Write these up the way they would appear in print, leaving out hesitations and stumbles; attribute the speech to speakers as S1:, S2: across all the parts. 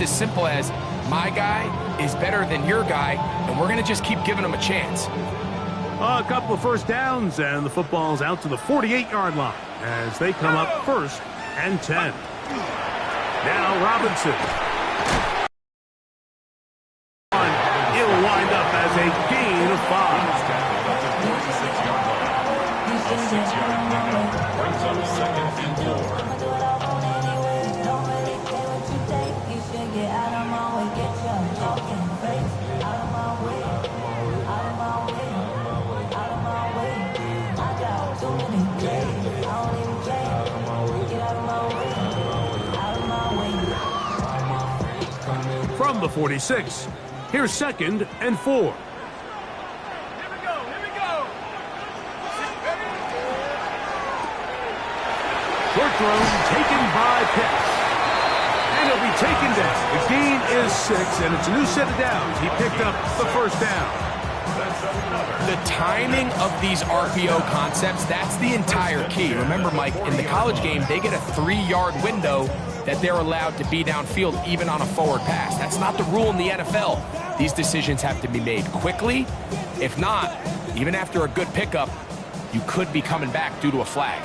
S1: as simple as my guy is better than your guy, and we're going to just keep giving him a chance.
S2: A couple of first downs, and the football's out to the 48-yard line as they come up 1st and 10. Now Robinson. It'll wind up as a gain of 5.
S3: A 6-yard pickup brings up 2nd and 4.
S2: From the 46, here's 2nd and 4. Short throw taken by Pitts. And he'll be taken down. The gain is 6, and it's a new set of downs. He picked up the first down.
S1: The timing of these RPO concepts, that's the entire key. Remember, Mike, in the college game, they get a 3-yard window that they're allowed to be downfield even on a forward pass. That's not the rule in the NFL. These decisions have to be made quickly. If not, even after a good pickup, you could be coming back due to a flag.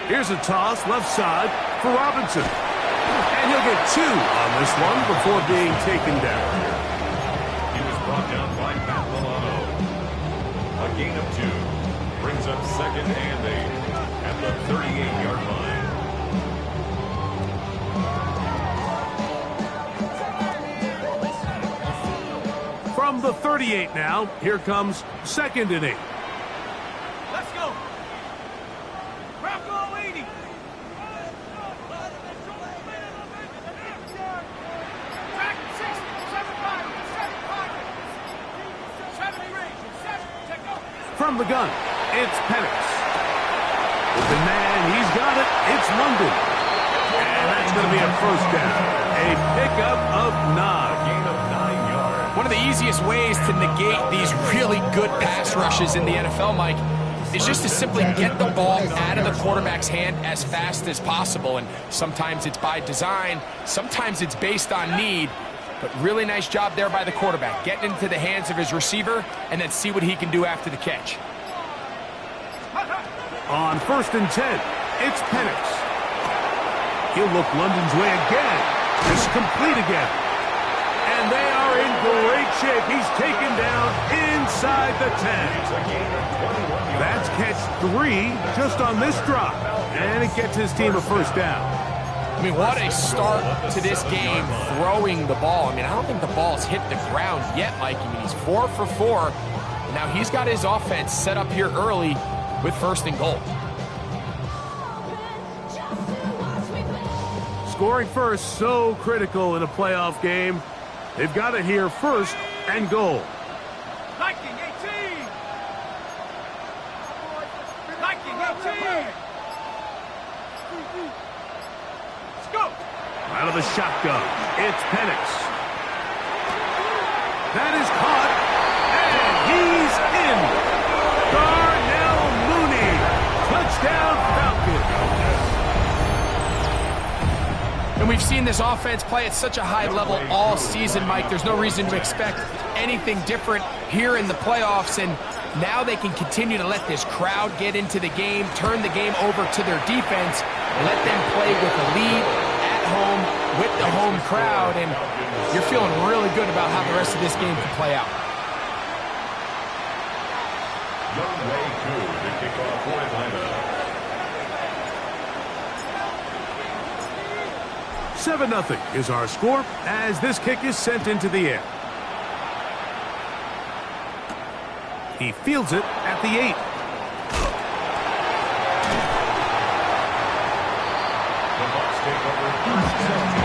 S2: Here's a toss left side for Robinson. And he'll get 2 on this one before being taken down.
S3: He was brought down by Matt Milano. A gain of 2 brings up 2nd and 8 at the 38-yard line.
S2: From the 38 now, here comes 2nd and 8.
S4: Let's go. Bronco 80.
S2: From the gun, it's Penix. Open man, he's got it. It's London. And that's going to be a first down. A pickup of 9.
S3: Gain of 9 yards.
S1: One of the easiest ways to negate these really good pass rushes in the NFL, Mike, is just to simply get the ball out of the quarterback's hand as fast as possible. And sometimes it's by design, sometimes it's based on need. But really nice job there by the quarterback, getting into the hands of his receiver and then see what he can do after the catch.
S2: On 1st and 10, it's Penix. He'll look London's way again. It's complete again. And they are in great shape. He's taken down inside the 10. That's catch 3 just on this drop. And it gets his team a first down.
S1: I mean, what a start to this game throwing the ball. I mean, I don't think the ball's hit the ground yet, Mike. I mean, he's 4 for 4. Now he's got his offense set up here early with 1st and goal.
S2: Scoring first, so critical in a playoff game. They've got it here 1st and goal.
S4: Viking 18. Viking 18. Let's go.
S2: Out of the shotgun, it's Penix. That is caught, and he's in. Darnell Mooney, touchdown Falcons.
S1: And we've seen this offense play at such a high level all season, Mike. There's no reason to expect anything different here in the playoffs. And now they can continue to let this crowd get into the game, turn the game over to their defense, let them play with a lead at home with the home crowd. And you're feeling really good about how the rest of this game can play out.
S3: Young Way Koo to kick off for Atlanta.
S2: 7-0 is our score as this kick is sent into the air. He fields it at the 8.
S3: The Bucs take over 1st and 10.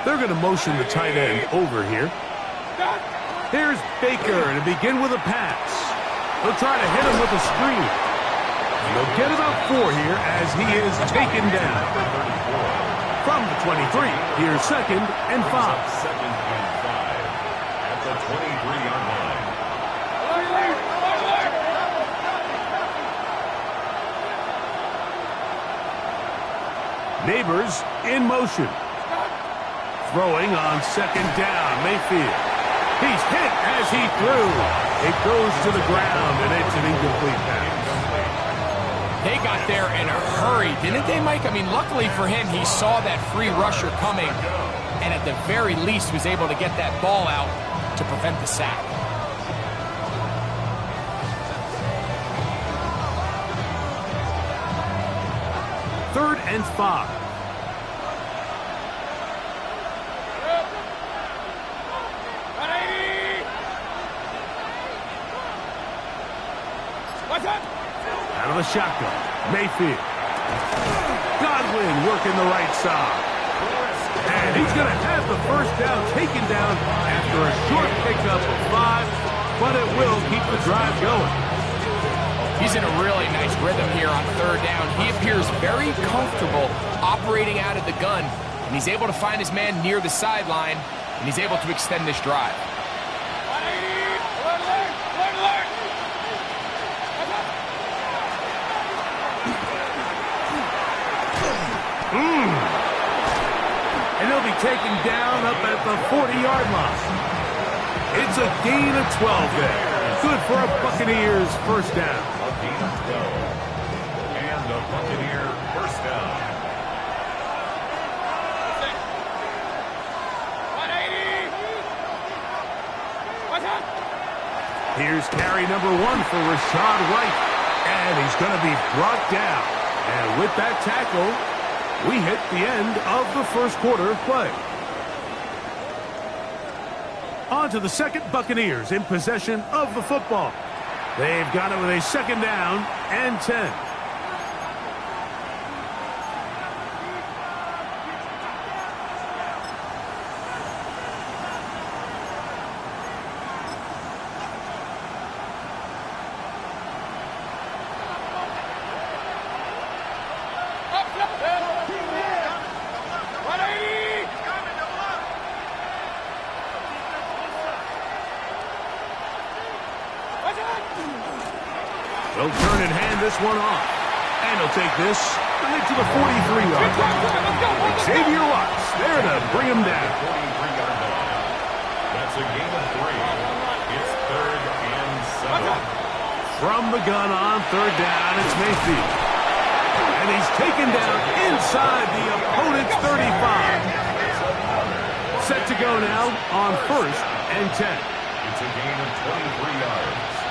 S2: They're going to motion the tight end over here. Here's Baker to begin with a pass. They'll try to hit him with a screen. And they'll get about 4 here as he is taken down. From the 23, here's 2nd and 5.
S3: Second and 5 at the 23-yard line.
S2: Neighbors in motion. Throwing on 2nd down, Mayfield. He's hit as he threw. It goes to the ground, and it's an incomplete pass.
S1: They got there in a hurry, didn't they, Mike? I mean, luckily for him, he saw that free rusher coming, and at the very least was able to get that ball out to prevent the sack.
S2: Third and 5. Out of the shotgun, Mayfield. Godwin working the right side. And he's going to have the first down taken down after a short pickup of 5, but it will keep the drive going.
S1: He's in a really nice rhythm here on 3rd down. He appears very comfortable operating out of the gun, and he's able to find his man near the sideline, and he's able to extend this drive.
S2: And he'll be taken down up at the 40-yard line. It's a gain of 12 there. Good for a Buccaneers first down.
S3: A gain of 12. And a Buccaneer first down.
S4: 180.
S2: Here's carry number 1 for Rashad White. And he's going to be brought down. And with that tackle, we hit the end of the first quarter of play. On to the 2nd, Buccaneers in possession of the football. They've got it with a 2nd down and 10. They'll turn and hand this one off. And he'll take this to the 43-yard line. Xavier Watts there to bring him down.
S3: 43-yard line. That's a gain of 3. It's 3rd and 7.
S2: From the gun on 3rd down, it's Mayfield. And he's taken down inside the opponent's 35. Set to go now on 1st and 10.
S3: It's a gain of 23 yards.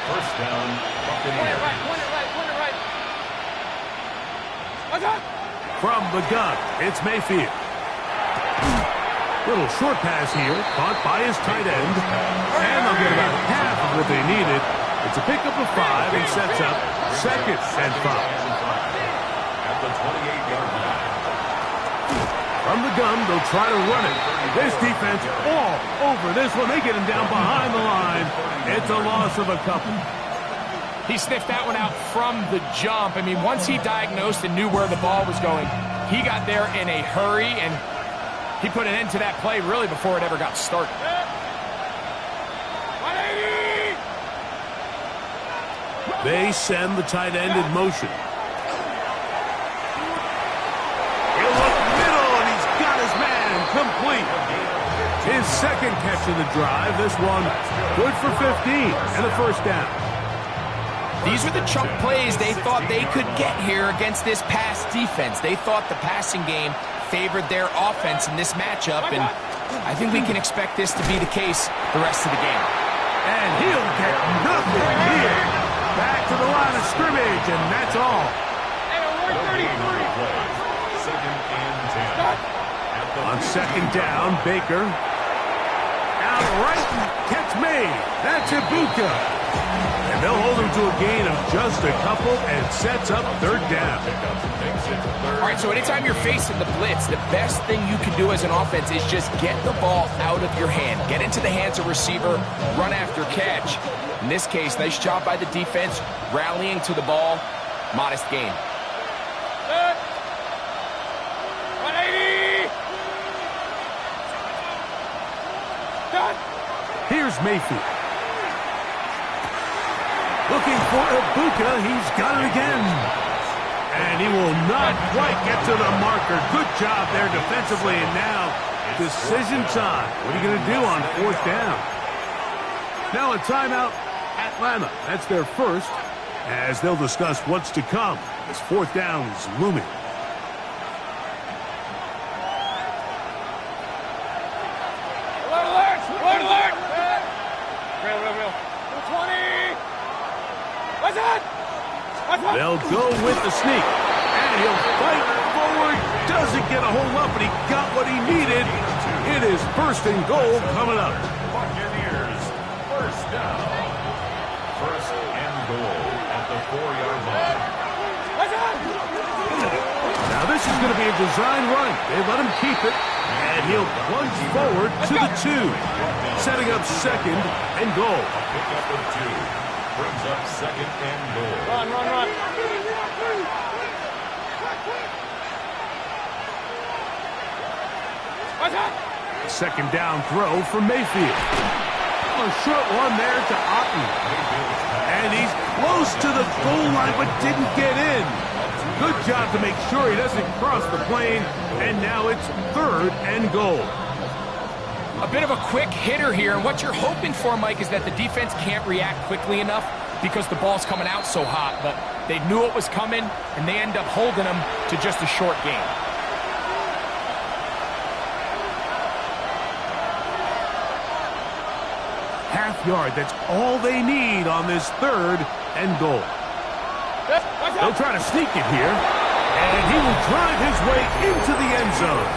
S3: First down, Buccaneers.
S4: Point it right.
S2: From the gun, it's Mayfield. Little short pass here, caught by his tight end. And they'll get about half of what they needed. It's a pickup of 5 and sets up 2nd and 5.
S3: At the 28-yard line.
S2: From the gun, they'll try to run it. This defense all over this one. They get him down behind the line. It's a loss of a couple.
S1: He sniffed that one out from the jump. I mean, once he diagnosed and knew where the ball was going, he got there in a hurry, and he put an end to that play really before it ever got started.
S4: 180.
S2: They send the tight end in motion. He'll look middle, and he's got his man complete. His 2nd catch of the drive. This one good for 15 and a first down.
S1: These are the chunk plays they thought they could get here against this pass defense. They thought the passing game favored their offense in this matchup, and I think we can expect this to be the case the rest of the game.
S2: And he'll get nothing here. Back to the line of scrimmage, and that's all.
S3: Second and 10.
S2: On 2nd down, Baker. Out right, catch made. That's Ibuka. And they'll hold him to a gain of just a couple and sets up third down.
S1: All right, so anytime you're facing the blitz, the best thing you can do as an offense is just get the ball out of your hand. Get into the hands of receiver, run after catch. In this case, nice job by the defense, rallying to the ball. Modest gain.
S4: 180! Done!
S2: Here's Mayfield. Looking for Ibuka. He's got it again. And he will not quite get to the marker. Good job there defensively. And now, decision time. What are you going to do on fourth down? Now a timeout, Atlanta. That's their first, as they'll discuss what's to come as fourth down is looming.
S4: Alert, alert! Alert, alert! Real. 20! What's that?
S2: They'll go with the sneak. And he'll fight forward. Doesn't get a hold up, but he got what he needed. It is first and goal coming up.
S3: Buccaneers, first down. First and goal at the 4-yard line.
S4: What's that?
S2: Now this is going to be a design run. They let him keep it. And he'll plunge forward to the 2. Setting up second and goal.
S3: Pick up of 2. Brings up second and goal.
S4: Run. What's that?
S2: Second down throw for Mayfield. A short one there to Otten. And he's close to the goal line but didn't get in. Good job to make sure he doesn't cross the plane. And now it's third and goal.
S1: A bit of a quick hitter here, and what you're hoping for, Mike, is that the defense can't react quickly enough because the ball's coming out so hot, but they knew it was coming, and they end up holding them to just a short gain.
S2: Half yard, that's all they need on this third and goal. They'll try to sneak it here, and he will drive his way into the end zone.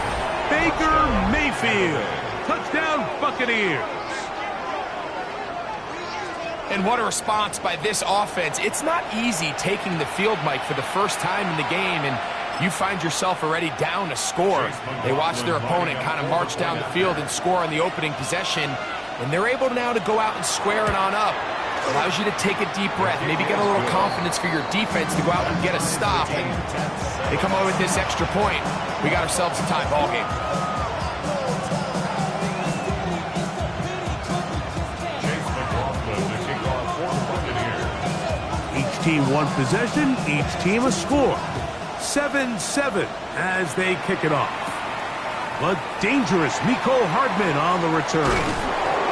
S2: Baker Mayfield. Touchdown, Buccaneers.
S1: And what a response by this offense. It's not easy taking the field, Mike, for the first time in the game, and you find yourself already down a score. They watch their opponent kind of march down the field and score on the opening possession, and they're able now to go out and square it on up. Allows you to take a deep breath, maybe get a little confidence for your defense to go out and get a stop, and they come over with this extra point. We got ourselves a tie ball game.
S2: Each team one possession, each team a score. 7-7 as they kick it off. But dangerous Mecole Hardman on the return.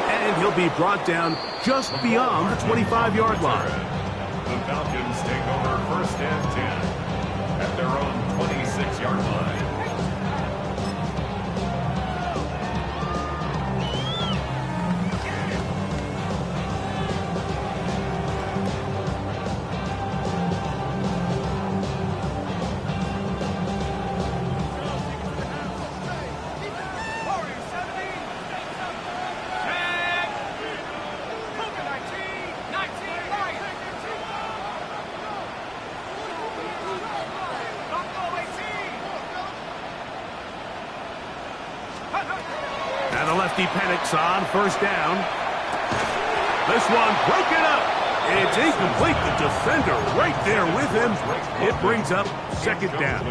S2: And he'll be brought down just beyond the 25-yard line.
S3: The Falcons take over first and 10 at their own 26-yard line.
S2: And the lefty panics on first down. This one broken up. It's incomplete. The defender right there with him. It brings up second down.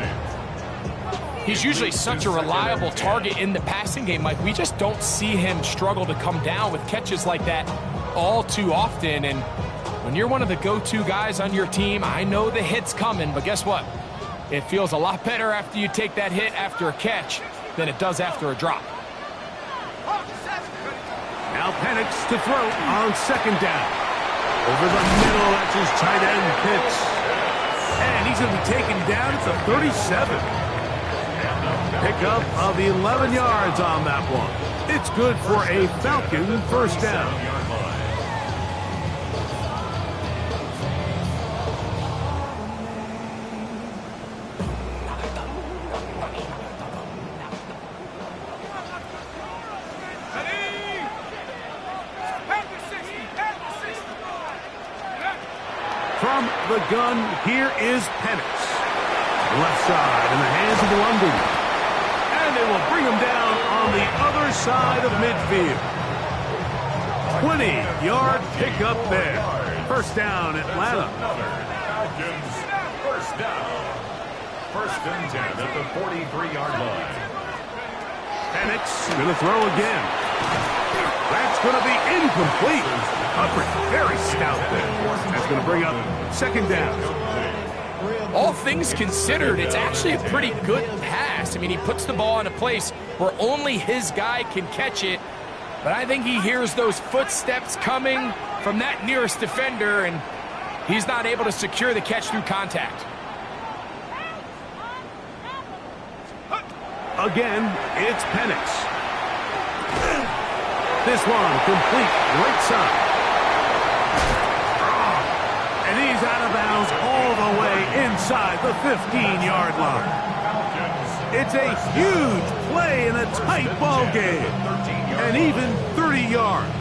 S1: He's usually such a reliable target in the passing game, Mike. We just don't see him struggle to come down with catches like that all too often. And when you're one of the go-to guys on your team, I know the hit's coming, but guess what? It feels a lot better after you take that hit after a catch than it does after a drop.
S2: Now Penix to throw on second down. Over the middle, that's his tight end Pitts. And he's going to be taken down at the 37. Pickup of 11 yards on that one. It's good for a Falcon first down. From the gun, here is Penix. Left side in the hands of London. And they will bring him down on the other side of midfield. 20-yard pickup there. First down, Atlanta.
S3: First down. First and 10 at the 43-yard line.
S2: Penix going to throw again. That's going to be incomplete. Coverage very stout there. That's going to bring up second down.
S1: All things considered, it's actually a pretty good pass. I mean, he puts the ball in a place where only his guy can catch it. But I think he hears those footsteps coming from that nearest defender, and he's not able to secure the catch through contact.
S2: Again, it's Penix. This one complete right side. And he's out of bounds all the way inside the 15-yard line. It's a huge play in a tight ball game. And even 30 yards.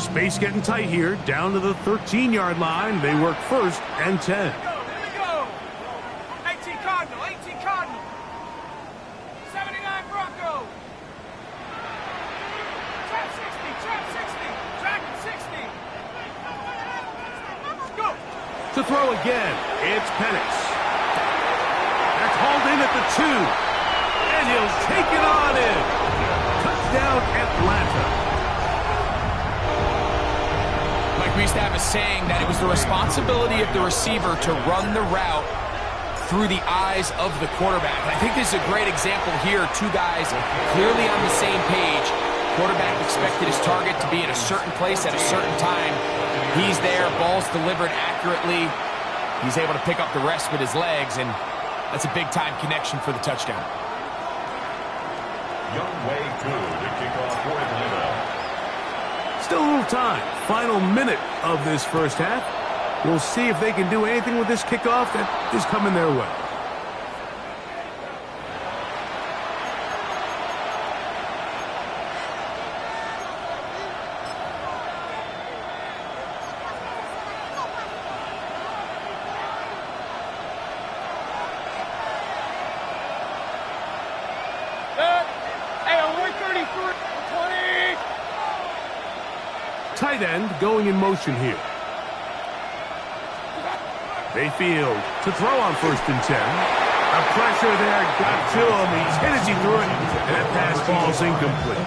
S2: Space getting tight here. Down to the 13-yard line. They work first and 10. To throw again, it's Penix. That's hauled in at the 2. And he'll take it on in. Touchdown, Atlanta.
S1: Mike, we used to have a saying that it was the responsibility of the receiver to run the route through the eyes of the quarterback. And I think this is a great example here. Two guys clearly on the same page. Quarterback expected his target to be at a certain place at a certain time. He's there, ball's delivered accurately. He's able to pick up the rest with his legs, and that's a big-time connection for the touchdown.
S3: Young Way good to kick off for Atlanta.
S2: Still a little time. Final minute of this first half. We'll see if they can do anything with this kickoff that is coming their way. Tight end going in motion here. Mayfield to throw on first and 10. A pressure there got to him. He's hit as he threw it, and that pass falls incomplete.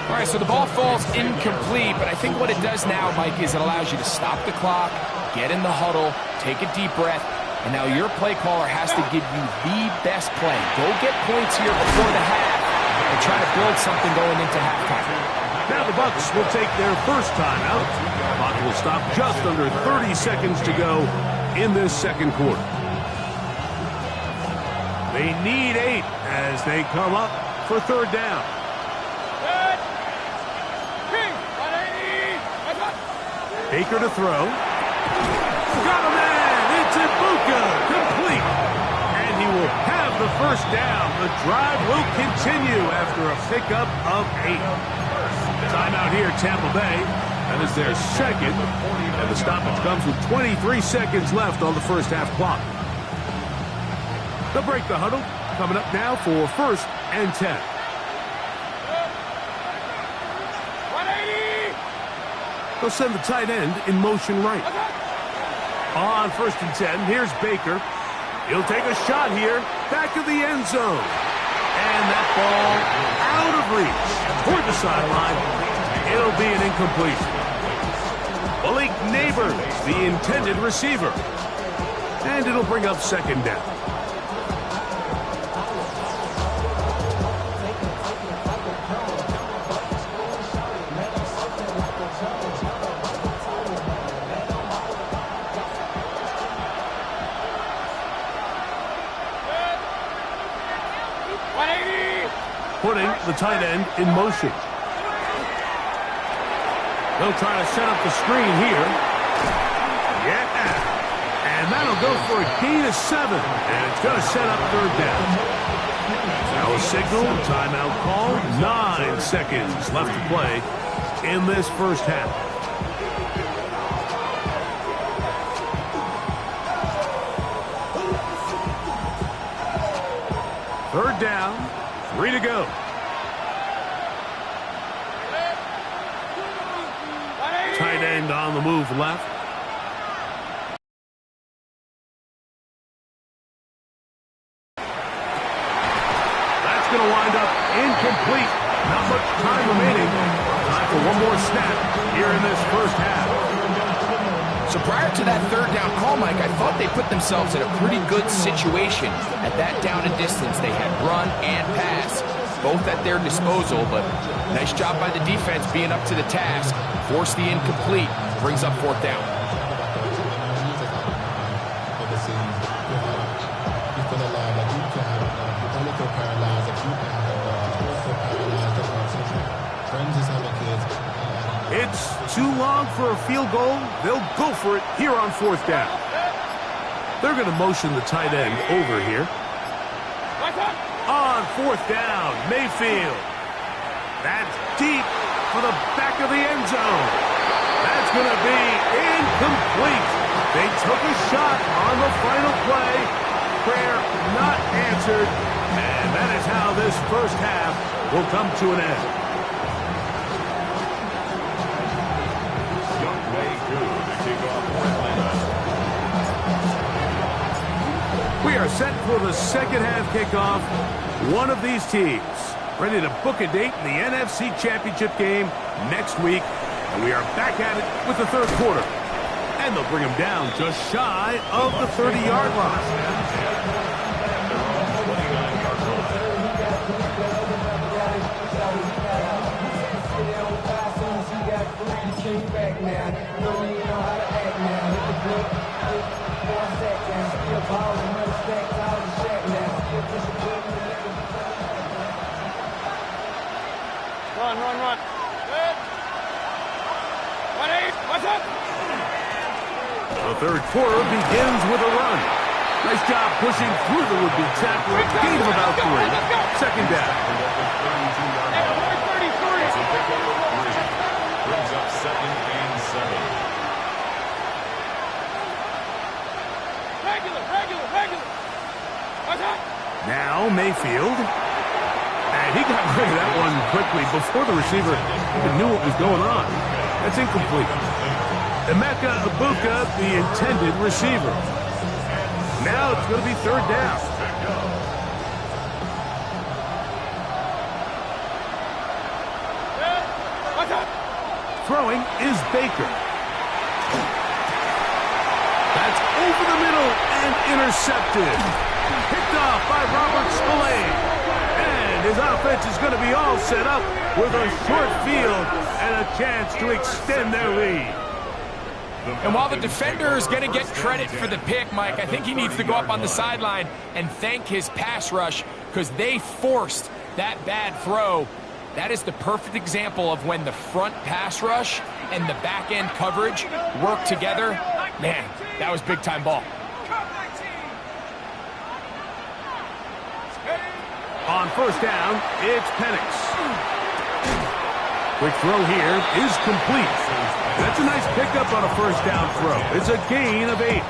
S1: All right, so the ball falls incomplete, but I think what it does now, Mike, is it allows you to stop the clock, get in the huddle, take a deep breath, and now your play caller has to give you the best play. Go get points here before the half and try to build something going into halftime.
S2: Now the Bucs will take their first timeout. Clock will stop just under 30 seconds to go in this second quarter. They need 8 as they come up for third down. Baker to throw. Got a man! It's Ibuka! Complete! And he will have the first down. The drive will continue after a pickup of 8. Timeout here, Tampa Bay. That is their second. And the stoppage comes with 23 seconds left on the first half clock. They'll break the huddle. Coming up now for first and 10.
S4: 180!
S2: They'll send the tight end in motion right. On first and 10, here's Baker. He'll take a shot here. Back of the end zone. And that ball out of reach toward the sideline. It'll be an incompletion. Malik Neighbors, the intended receiver. And it'll bring up second down. Putting the tight end in motion. They'll try to set up the screen here. Yeah. And that'll go for a gain of 7. And it's going to set up third down. Now a signal, timeout call. 9 seconds left to play in this first half. Third down, 3 to go. Tight end on the move left. That's going to wind up incomplete. Not much time remaining. Time for one more snap here in this first half.
S1: So prior to that third down call, Mike, I thought they put themselves in a pretty good situation at that down and distance. They had run and pass, both at their disposal, but nice job by the defense being up to the task. Force the incomplete, brings up fourth down.
S2: It's too long for a field goal. They'll go for it here on fourth down. They're going to motion the tight end over here. On fourth down, Mayfield. That's deep for the back of the end zone. That's going to be incomplete. They took a shot on the final play. Prayer not answered. And that is how this first half will come to an end. We are set for the second half kickoff. One of these teams ready to book a date in the NFC Championship game next week. And we are back at it with the third quarter. And they'll bring them down just shy of the 30-yard line.
S4: Run. Good. 1-8. What's up?
S2: The third quarter begins with a run. Nice job pushing through the would-be tackler. Gain of about 3. Second down.
S3: Brings up second and 7.
S4: Regular. What's up?
S2: Now Mayfield. And he got rid of that one quickly before the receiver even knew what was going on. That's incomplete. Emeka Ibuka, the intended receiver. Now it's going to be third down. Throwing is Baker. That's over the middle and intercepted. Picked off by Robert Spillane. And his offense is going to be all set up with a short field and a chance to extend their lead.
S1: And while the defender is going to get credit for the pick, Mike, I think he needs to go up on the sideline and thank his pass rush because they forced that bad throw. That is the perfect example of when the front pass rush and the back end coverage work together. Man, that was big-time ball.
S2: On first down, it's Penix. Quick throw here is complete. That's a nice pickup on a first down throw. It's a gain of 8.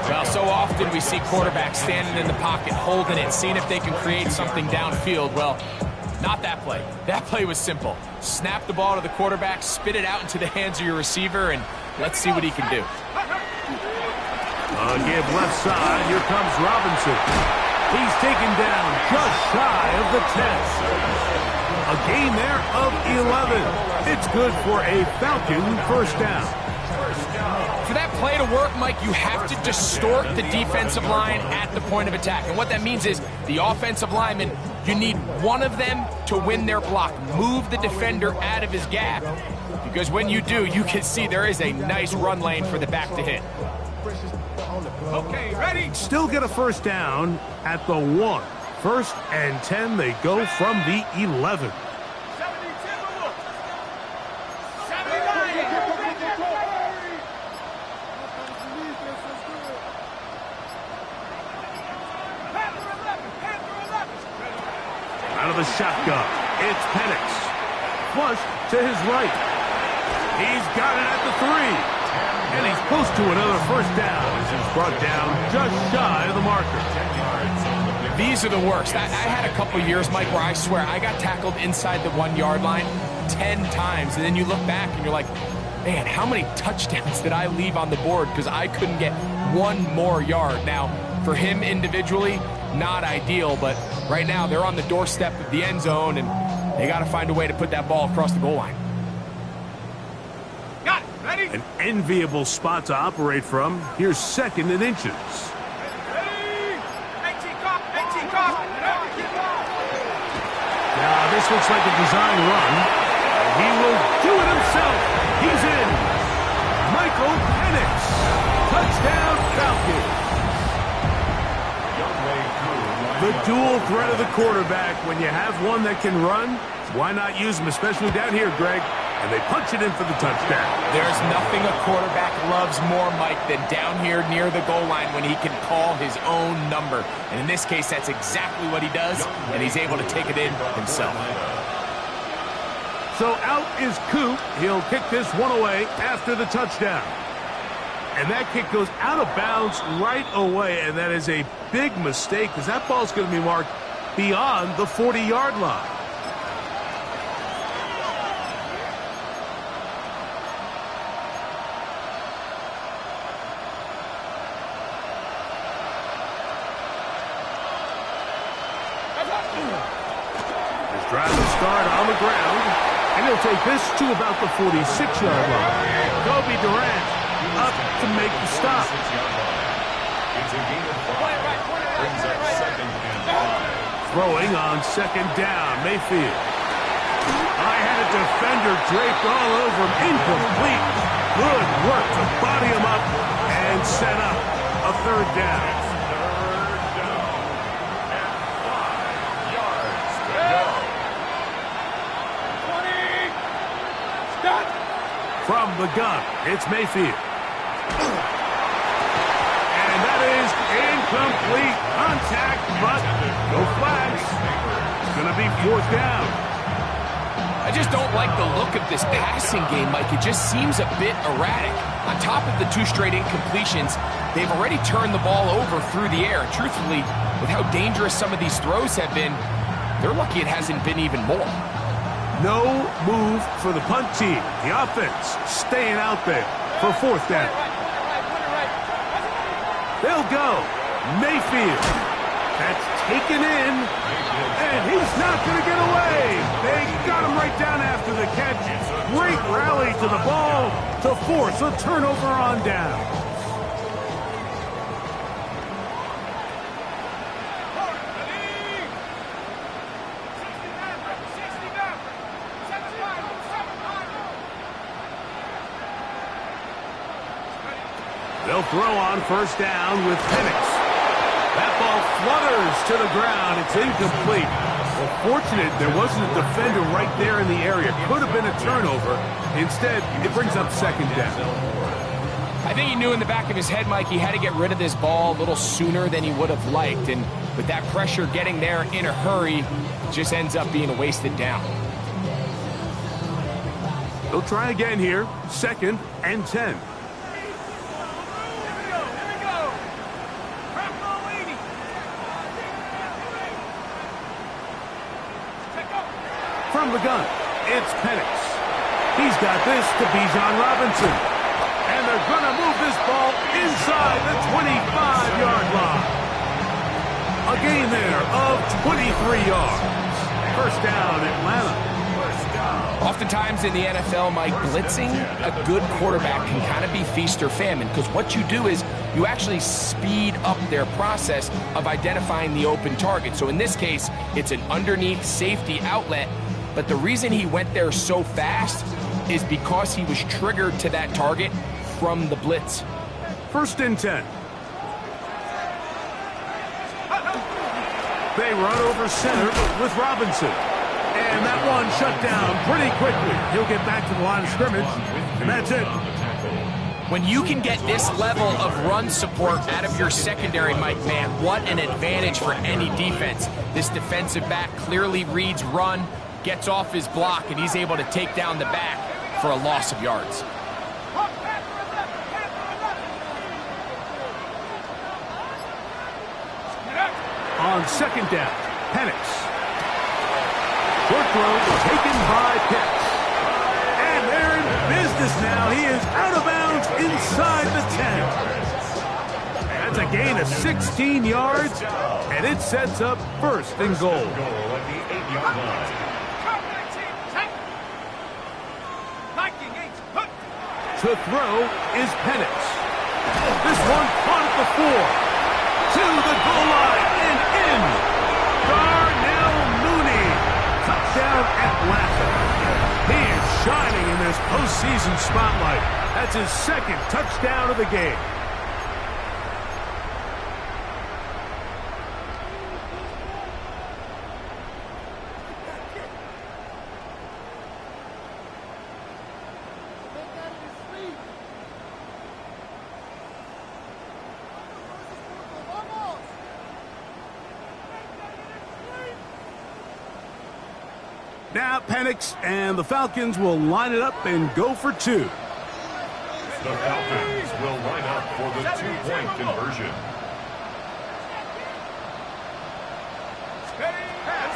S1: Well, so often we see quarterbacks standing in the pocket, holding it, seeing if they can create something downfield. Well, not that play. That play was simple. Snap the ball to the quarterback, spit it out into the hands of your receiver, and let's see what he can do.
S2: Give left side. Here comes Robinson. He's taken down just shy of the 10. A gain there of 11. It's good for a Falcon first down.
S1: For that play to work, Mike, you have to distort the defensive line at the point of attack. And what that means is the offensive lineman, you need one of them to win their block. Move the defender out of his gap. Because when you do, you can see there is a nice run lane for the back to hit.
S2: Okay, ready? Still get a first down at the 1. First and 10, they go from the 11. Out of the shotgun, it's Penix. Flushed to his right. He's got it at the 3. And he's close to another first down as he's brought down just shy of the marker.
S1: These are the worst. I had a couple years, Mike, where I swear I got tackled inside the 1-yard line 10 times. And then you look back and you're like, man, how many touchdowns did I leave on the board because I couldn't get one more yard? Now, for him individually, not ideal, but right now they're on the doorstep of the end zone, and they got to find a way to put that ball across the goal line.
S4: Got it. Ready?
S2: An enviable spot to operate from. Here's 2nd and inches.
S4: Ready? 18 cop. 18 cop.
S2: Now, this looks like a design run. He will do it himself. He's in. Michael Penix. Touchdown, Falcons. The dual threat of the quarterback. When you have one that can run, why not use him, especially down here, Greg? And they punch it in for the touchdown.
S1: There's nothing a quarterback loves more, Mike, than down here near the goal line when he can call his own number. And in this case, that's exactly what he does, and he's able to take it in himself.
S2: So out is Coop. He'll kick this one away after the touchdown. And that kick goes out of bounds right away, and that is a big mistake because that ball's going to be marked beyond the 40-yard line. His drive will start on the ground, and he'll take this to about the 46-yard line. Kobe Durant up to make the stop.
S3: It's a gain of 5. Brings up 2nd and 5.
S2: Throwing on 2nd down, Mayfield. I had a defender draped all over him. Incomplete. Good work to body him up and set up a 3rd down.
S3: 3rd down and 5 yards to go.
S4: 20. Stop.
S2: From the gun, it's Mayfield. And that is incomplete. Contact, but no flags. It's going to be 4th down.
S1: I just don't like the look of this passing game, Mike. It just seems a bit erratic. On top of the 2 straight incompletions, they've already turned the ball over through the air. Truthfully, with how dangerous some of these throws have been, they're lucky it hasn't been even more.
S2: No move for the punt team. The offense staying out there for 4th down. They'll go. Mayfield. That's taken in. And he's not going to get away. They got him right down after the catch. Great rally to the ball to force a turnover on down. They'll throw on 1st down with Penix. That ball flutters to the ground. It's incomplete. Well, fortunate there wasn't a defender right there in the area. Could have been a turnover. Instead, it brings up 2nd down.
S1: I think he knew in the back of his head, Mike, he had to get rid of this ball a little sooner than he would have liked. And with that pressure getting there in a hurry, it just ends up being a wasted down.
S2: They'll try again here. 2nd and 10. From the gun, it's Penix. He's got this to Bijan Robinson. And they're going to move this ball inside the 25-yard line. A gain there of 23 yards. 1st down, Atlanta.
S1: Oftentimes in the NFL, Mike, blitzing a good quarterback can kind of be feast or famine, because what you do is you actually speed up their process of identifying the open target. So in this case, it's an underneath safety outlet, but the reason he went there so fast is because he was triggered to that target from the blitz.
S2: 1st and 10. They run over center with Robinson. And that one shut down pretty quickly. He'll get back to the line of scrimmage, and that's it.
S1: When you can get this level of run support out of your secondary, Mike, man, what an advantage for any defense. This defensive back clearly reads run, gets off his block, and he's able to take down the back for a loss of yards.
S2: On second down, Penix. Short throw taken by Pitts. And they're in business now. He is out of bounds inside the 10. That's a gain of 16 yards, and it sets up first and goal.
S3: Goal at the 8-yard line.
S2: To throw is Penix. This one caught at the 4. To the goal line and in. Darnell Mooney. Touchdown Atlanta. He is shining in this postseason spotlight. That's his second touchdown of the game. Now Penix and the Falcons will line it up and go for 2.
S3: The Falcons will line up for the 2-point conversion.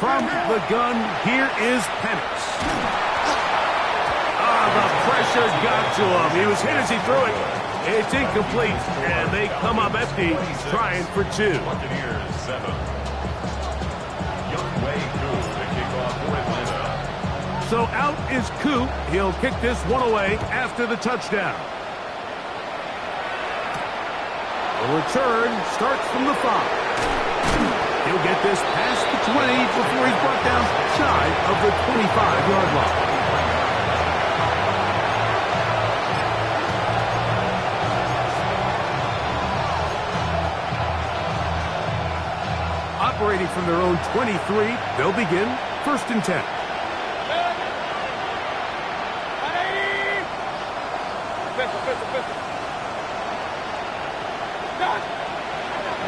S2: From the gun, here is Penix. The pressure got to him. He was hit as he threw it. It's incomplete, and they come up empty, trying for 2.
S3: Buccaneers 7. Young Wei Koo to kick off for Atlanta.
S2: So out is Koo. He'll kick this one away after the touchdown. The return starts from the 5. He'll get this past the 20 before he's brought down shy of the 25-yard line. Operating from their own 23, they'll begin 1st and 10.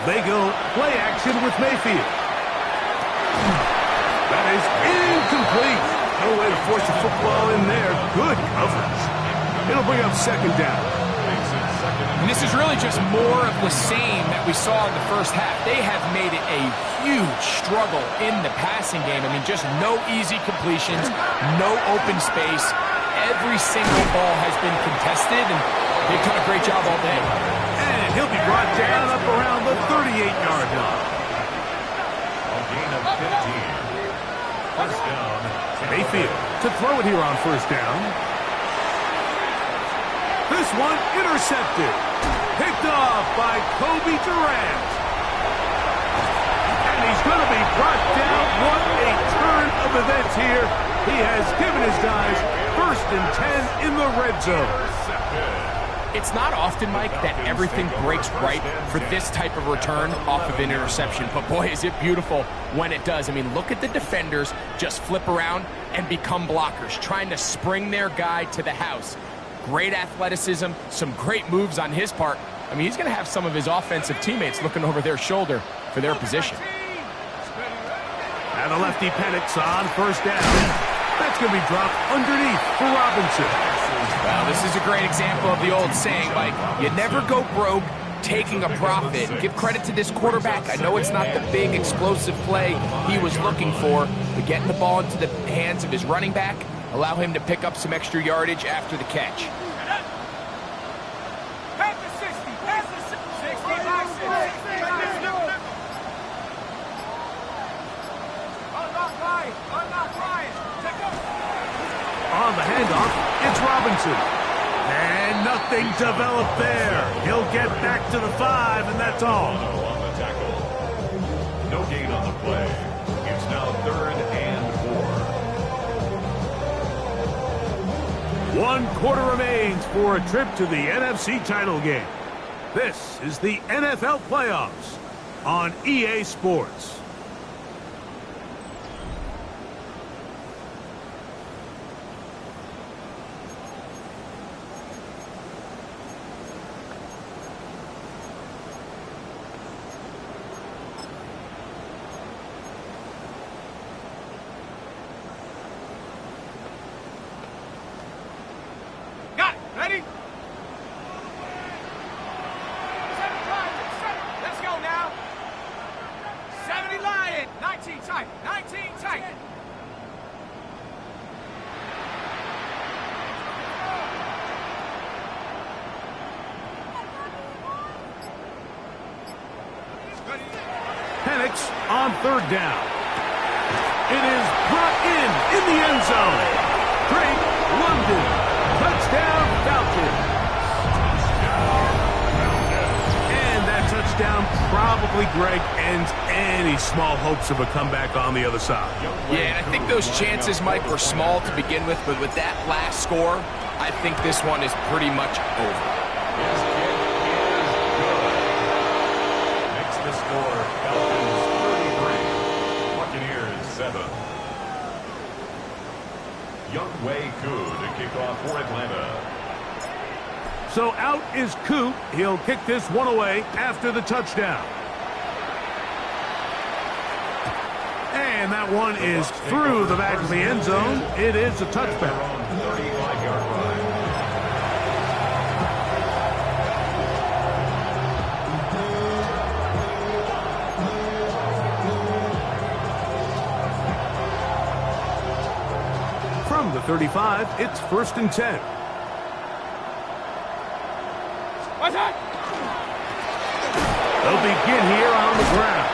S2: They go play action with Mayfield. That is incomplete. No way to force a football in there. Good coverage. It'll bring up 2nd down.
S1: And this is really just more of the same that we saw in the first half. They have made it a huge struggle in the passing game. I mean, just no easy completions, no open space. Every single ball has been contested, and they've done a great job all day.
S2: And he'll be brought down up around the 38-yard line.
S3: A gain of 15. First down.
S2: Mayfield to throw it here on 1st down. This one intercepted. Picked off by Kobe Durant. And he's going to be brought down. What a turn of events here. He has given his guys 1st and 10 in the red zone.
S1: It's not often, Mike, that everything breaks right for this type of return off of an interception. But boy, is it beautiful when it does. I mean, look at the defenders just flip around and become blockers, trying to spring their guy to the house. Great athleticism, some great moves on his part. I mean, he's going to have some of his offensive teammates looking over their shoulder for their position.
S2: And a lefty Penix on 1st down. That's going to be dropped underneath for Robinson.
S1: Well, this is a great example of the old saying, Mike. You never go broke taking a profit. Give credit to this quarterback. I know it's not the big explosive play he was looking for, but getting the ball into the hands of his running back, allow him to pick up some extra yardage after the catch.
S2: On the handoff, it's Robinson. And nothing developed there. He'll get back to the 5, and that's all.
S3: On the tackle. No gain on the play. It's now 3rd and 4.
S2: 1 quarter remains for a trip to the NFC title game. This is the NFL playoffs on EA Sports.
S4: 19 tight. 19 tight.
S2: Penix on third down. It is brought in the end zone. Drake London. Touchdown, Falcons. And that touchdown probably, Greg, ends any small hopes of a comeback on the other side.
S1: Yeah, and I think those chances, Mike, were small to begin with, but with that last score, I think this one is pretty much over.
S3: His kick is good. Makes the score Falcons 33, Buccaneers 7. Young Wei Koo to kick off for Atlanta.
S2: So out is Koo. He'll kick this one away after the touchdown. And that one is through the back of the end zone. It is a touchback.
S3: 35-yard line.
S2: From the 35, it's 1st and 10.
S4: What's that?
S2: They'll begin here on the ground.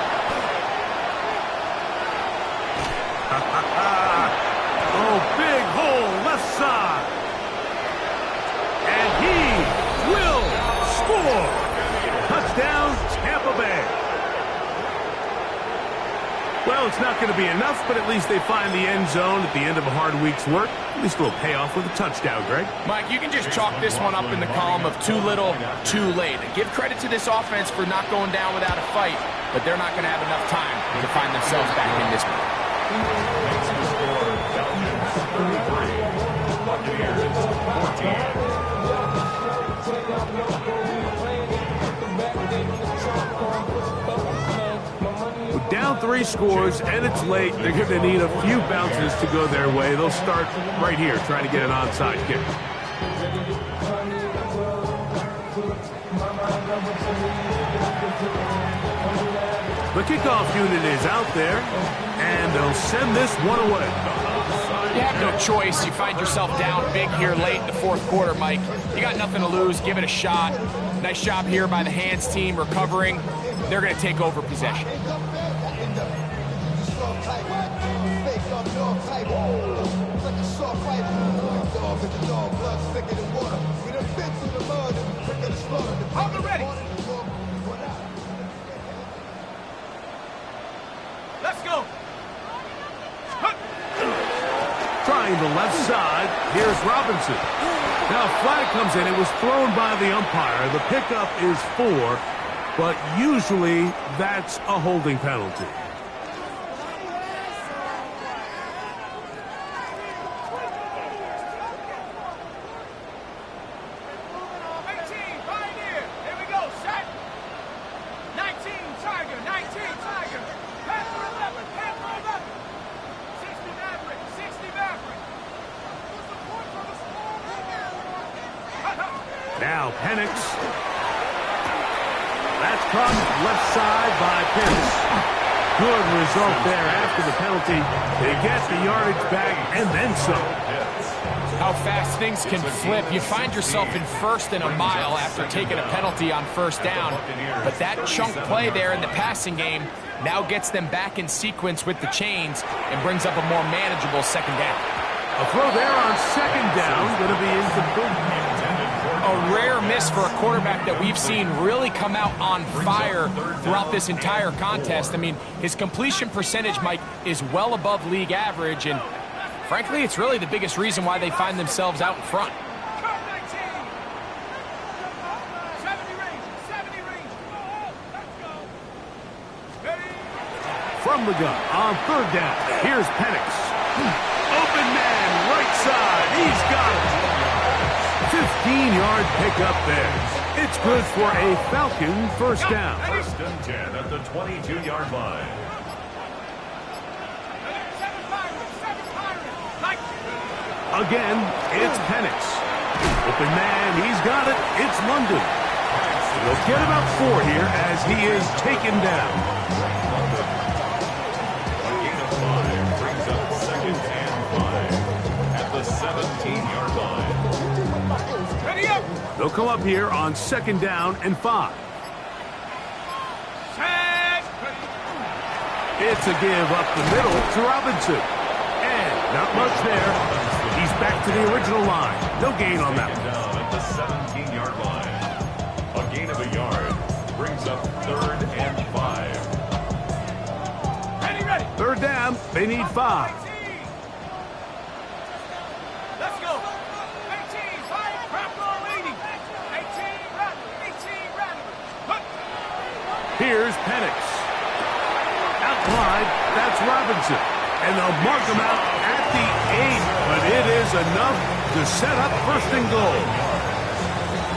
S2: Oh, big hole left side. And he will score. Touchdown, Tampa Bay. Well, it's not going to be enough, but at least they find the end zone at the end of a hard week's work. At least a little payoff with a touchdown, Greg.
S1: Mike, you can just chalk this one up in the column of too little, too late. Give credit to this offense for not going down without a fight, but they're not going to have enough time to find themselves back in this one.
S3: Makes the score Falcons 33, Buccaneers 14.
S2: Down 3 scores, and it's late. They're going to need a few bounces to go their way. They'll start right here, trying to get an onside kick. The kickoff unit is out there, and they'll send this one away.
S1: You have no choice. You find yourself down big here late in the fourth quarter, Mike. You got nothing to lose. Give it a shot. Nice job here by the hands team recovering. They're going to take over possession.
S4: Hold it ready. Let's go.
S2: Trying the left side, here's Robinson. Now a flag comes in. It was thrown by the umpire. The pickup is 4, but usually that's a holding penalty. Now Penix. That's caught left side by Penix. Good result there after the penalty. They get the yardage back and then some.
S1: How fast things can flip. You find yourself in first and a mile after taking a penalty on first down. But that chunk play there in the passing game now gets them back in sequence with the chains and brings up a more manageable second down.
S2: A throw there on second down, going to be incomplete.
S1: A rare miss for a quarterback that we've seen really come out on fire throughout this entire contest. I mean, his completion percentage, Mike, is well above league average, and frankly, it's really the biggest reason why they find themselves out in front.
S2: From the gun on third down, here's Penix. Open man, right side, he's got it. 15-yard pickup there. It's good for a Falcon first down.
S3: First and 10 at the 22-yard line.
S2: Again, it's Penix. Open man, he's got it. It's London. They'll get about 4 here as he is taken down. They'll come up here on 2nd down and 5. It's a give up the middle to Robinson. And not much there. He's back to the original line. No gain on that one.
S3: Down at the 17-yard line. A gain of a yard brings up 3rd and 5.
S4: Ready.
S2: 3rd down, they need 5.
S4: Let's go. 18, 5, Rattler leading. 18, Rattler. Look.
S2: Here's Penix. Out wide, that's Robinson. And they'll mark him out at the 8. But it is enough to set up 1st and goal.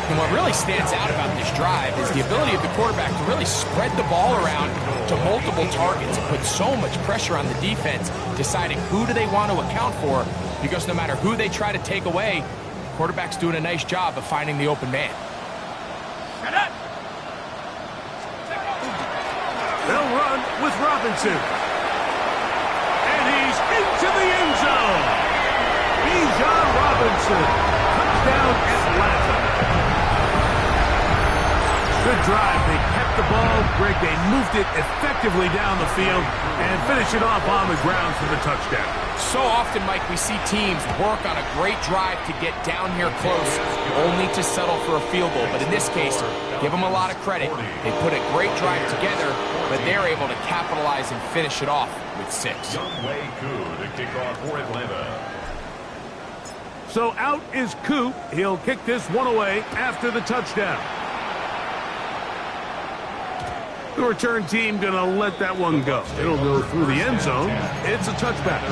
S1: And what really stands out about this drive is the ability of the quarterback to really spread the ball around to multiple targets and put so much pressure on the defense, deciding who do they want to account for, because no matter who they try to take away, the quarterback's doing a nice job of finding the open man.
S2: They'll run with Robinson. And he's into the end zone. Bijan Robinson. Touchdown Atlanta. Good drive. They kept the ball. Greg, they moved it effectively down the field and finish it off on the ground for the touchdown.
S1: So often, Mike, we see teams work on a great drive to get down here close, only to settle for a field goal. But in this case, give them a lot of credit. They put a great drive together, but they're able to capitalize and finish it off with 6.
S3: Younghoe Koo to kick off for Atlanta.
S2: So out is Coop. He'll kick this one away after the touchdown. The return team going to let that one go. It'll go through the end zone. It's a touchback.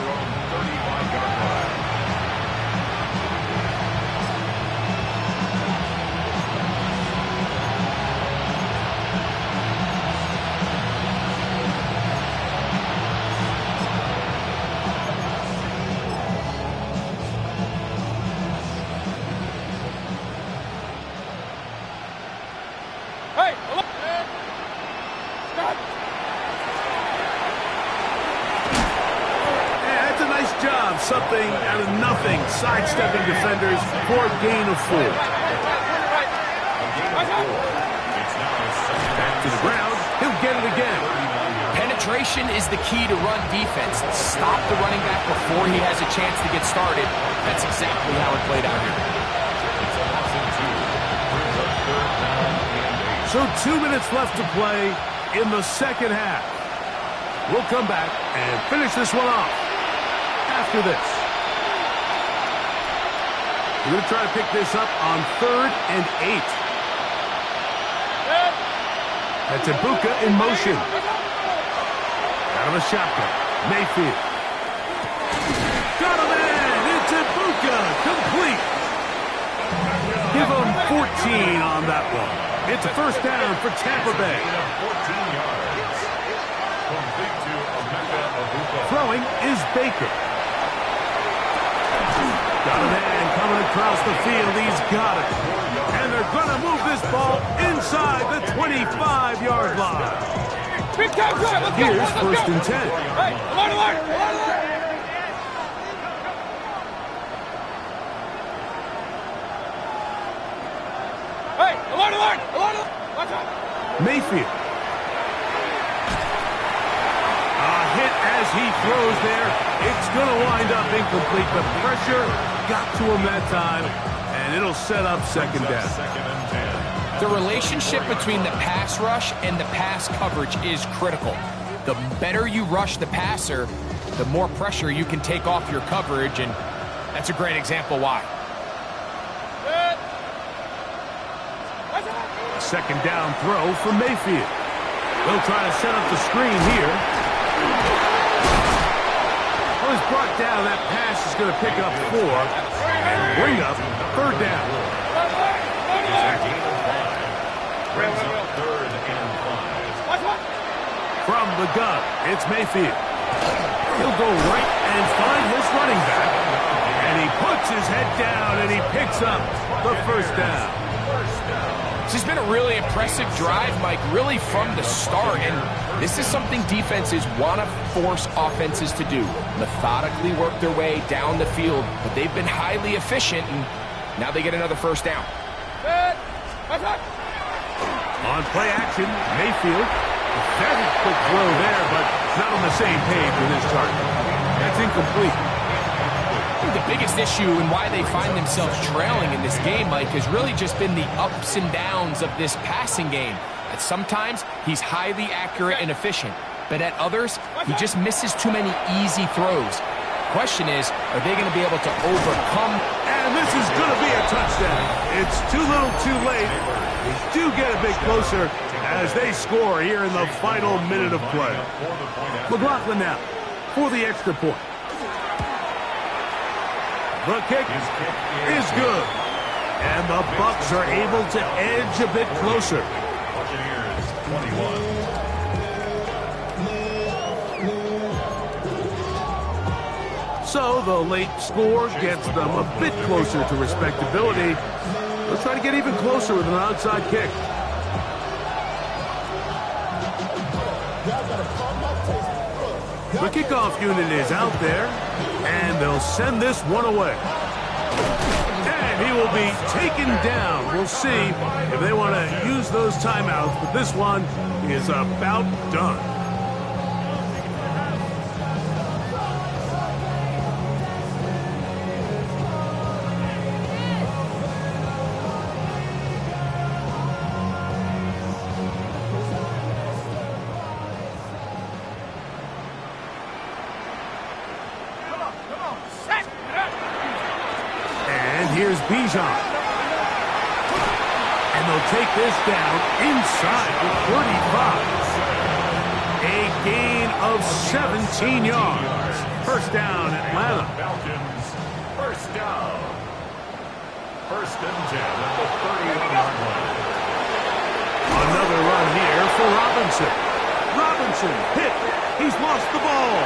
S2: Something out of nothing, sidestepping defenders for a gain of 4. Back to the ground, he'll get it again.
S1: Penetration is the key to run defense. Stop the running back before he has a chance to get started. That's exactly how it played out here.
S2: So 2 minutes left to play in the 2nd half. We'll come back and finish this one off after this. We're going to try to pick this up on 3rd and 8. That's Ibuka in motion. Out of a shotgun. Mayfield. Got him in. It's Ibuka. Complete. Give him 14 on that one. It's a 1st down for Tampa Bay.
S3: 14 yards. Complete to Emeka Ibuka.
S2: Throwing is Baker. Got a man coming across the field. He's got it. And they're going to move this ball inside the 25-yard line.
S4: Big time drive. Let's go.
S2: Here's 1st and 10.
S4: Hey, alert. Hey, alert. Watch out.
S2: Mayfield. A hit as he throws there. It's going to wind up incomplete. The pressure got to him that time, and it'll set up 2nd down.
S3: 2nd and 10.
S1: The relationship between the pass rush and the pass coverage is critical. The better you rush the passer, the more pressure you can take off your coverage, and that's a great example why.
S2: A 2nd down throw for Mayfield. They'll try to set up the screen here. Well, he's brought down. That pass is going to pick up 4 and bring up 3rd down.
S3: Brings up 3rd and 5.
S2: From the gun, it's Mayfield. He'll go right and find his running back. And he puts his head down and he picks up the 1st down.
S1: This has been a really impressive drive, Mike, really from the start. And this is something defenses want to force offenses to do. Methodically work their way down the field. But they've been highly efficient, and now they get another 1st down.
S4: That's right.
S2: On play action, Mayfield. A very quick throw there, but not on the same page with his target. That's incomplete.
S1: I think the biggest issue and why they find themselves trailing in this game, Mike, has really just been the ups and downs of this passing game. At sometimes, he's highly accurate and efficient, but at others, he just misses too many easy throws. Question is, are they going to be able to overcome?
S2: And this is going to be a touchdown. It's too little too late. They do get a bit closer as they score here in the final minute of play. McLaughlin now for the extra point. The kick is good. And the Bucs are able to edge a bit closer.
S3: Buccaneers 21.
S2: So the late score gets them a bit closer to respectability. They'll try to get even closer with an outside kick. The kickoff unit is out there, and they'll send this one away. And he will be taken down. We'll see if they want to use those timeouts, but this one is about done. Here's Bijan. And they'll take this down inside the 35. A gain of 17 yards. First down, Atlanta.
S3: Falcons, first down. First and 10 at the 31-yard line.
S2: Another run here for Robinson. Robinson hit. He's lost the ball.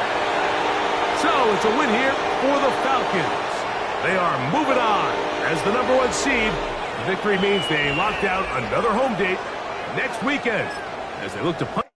S2: So it's a win here for the Falcons. They are moving on as the #1 seed. The victory means they locked out another home date next weekend as they look to punch.